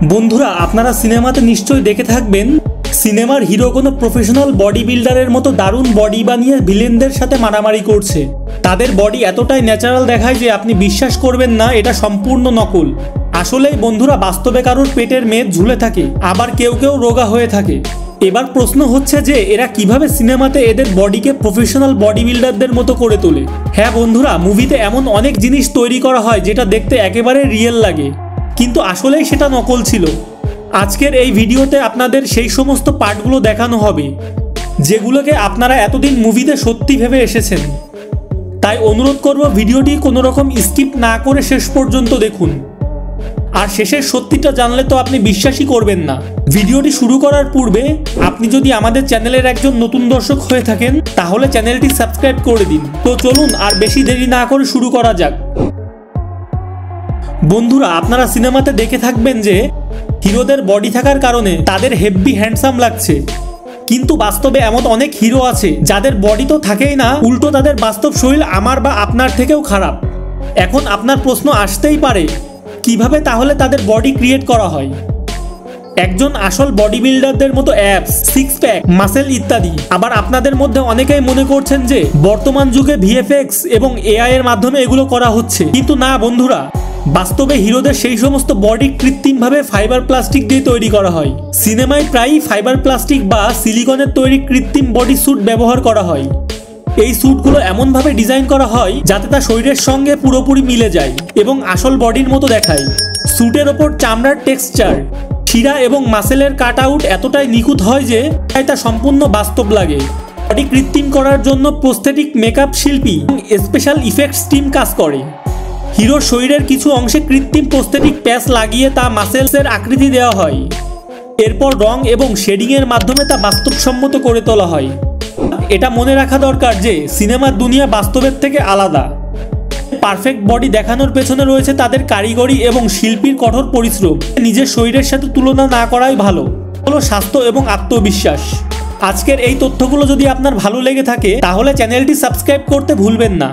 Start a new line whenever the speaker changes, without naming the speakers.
বন্ধুরা আপনারা সিনেমাতে নিশ্চয়ই দেখে থাকবেন সিনেমার হিরো কোনো প্রফেশনাল বডি বিল্ডারের মতো দারুণ বডি বানিয়ে ভিলেনদের সাথে মারামারি করছে। তাদের বডি এতটাই ন্যাচারাল দেখায় যে আপনি বিশ্বাস করবেন না এটা সম্পূর্ণ নকল। আসলেই বন্ধুরা বাস্তবে কারোর পেটের মেদ ঝুলে থাকে, আবার কেউ কেউ রোগা হয়ে থাকে। এবার প্রশ্ন হচ্ছে যে এরা কিভাবে সিনেমাতে এদের বডিকে প্রফেশনাল বডি বিল্ডারদের মতো করে তোলে। হ্যাঁ বন্ধুরা, মুভিতে এমন অনেক জিনিস তৈরি করা হয় যেটা দেখতে একেবারে রিয়েল লাগে, কিন্তু আসলেই সেটা নকল ছিল। আজকের এই ভিডিওতে আপনাদের সেই সমস্ত পার্টগুলো দেখানো হবে যেগুলোকে আপনারা এতদিন মুভিতে সত্যি ভেবে এসেছেন। তাই অনুরোধ করব ভিডিওটি কোনো রকম স্কিপ না করে শেষ পর্যন্ত দেখুন। আর শেষের সত্যিটা জানলে তো আপনি বিশ্বাসই করবেন না। ভিডিওটি শুরু করার পূর্বে আপনি যদি আমাদের চ্যানেলের একজন নতুন দর্শক হয়ে থাকেন তাহলে চ্যানেলটি সাবস্ক্রাইব করে দিন। তো চলুন আর বেশি দেরি না করে শুরু করা যাক। বন্ধুরা আপনারা সিনেমাতে দেখে থাকবেন যে হিরোদের বডি থাকার কারণে তাদের হেভি হ্যান্ডসাম লাগছে, কিন্তু বাস্তবে এমন অনেক হিরো আছে যাদের বডি তো থাকেই না, উল্টো তাদের বাস্তব শরীর আমার বা আপনার থেকেও খারাপ। এখন আপনার প্রশ্ন আসতেই পারে কিভাবে তাহলে তাদের বডি ক্রিয়েট করা হয়। একজন আসল বডি বিল্ডারদের মতো অ্যাপস, সিক্স প্যাক, মাসেল ইত্যাদি। আবার আপনাদের মধ্যে অনেকেই মনে করছেন যে বর্তমান যুগে ভিএফএক্স এবং এআই এর মাধ্যমে এগুলো করা হচ্ছে, কিন্তু না বন্ধুরা, বাস্তবে হিরোদের সেই সমস্ত বডি কৃত্রিমভাবে ফাইবার প্লাস্টিক দিয়ে তৈরি করা হয়। সিনেমায় প্রায়ই ফাইবার প্লাস্টিক বা সিলিকনের তৈরি কৃত্রিম বডি স্যুট ব্যবহার করা হয়। এই স্যুটগুলো এমনভাবে ডিজাইন করা হয় যাতে তা শরীরের সঙ্গে পুরোপুরি মিলে যায় এবং আসল বডির মতো দেখায়। স্যুটের ওপর চামড়ার টেক্সচার, শিরা এবং মাসেলের কাট আউট এতটাই নিখুঁত হয় যে তা সম্পূর্ণ বাস্তব লাগে। বডি কৃত্রিম করার জন্য প্রস্থেটিক মেকআপ শিল্পী এবং স্পেশাল ইফেক্টস টিম কাজ করে। হিরোর শরীরের কিছু অংশে কৃত্রিম প্রস্থেটিক প্যাচ লাগিয়ে তা মাসেলসের আকৃতি দেওয়া হয়। এরপর রং এবং শেডিংয়ের মাধ্যমে তা বাস্তবসম্মত করে তোলা হয়। এটা মনে রাখা দরকার যে সিনেমার দুনিয়া বাস্তবের থেকে আলাদা। পারফেক্ট বডি দেখানোর পেছনে রয়েছে তাদের কারিগরি এবং শিল্পীর কঠোর পরিশ্রম। নিজের শরীরের সাথে তুলনা না করাই ভালো। হলো স্বাস্থ্য এবং আত্মবিশ্বাস। আজকের এই তথ্যগুলো যদি আপনার ভালো লেগে থাকে তাহলে চ্যানেলটি সাবস্ক্রাইব করতে ভুলবেন না।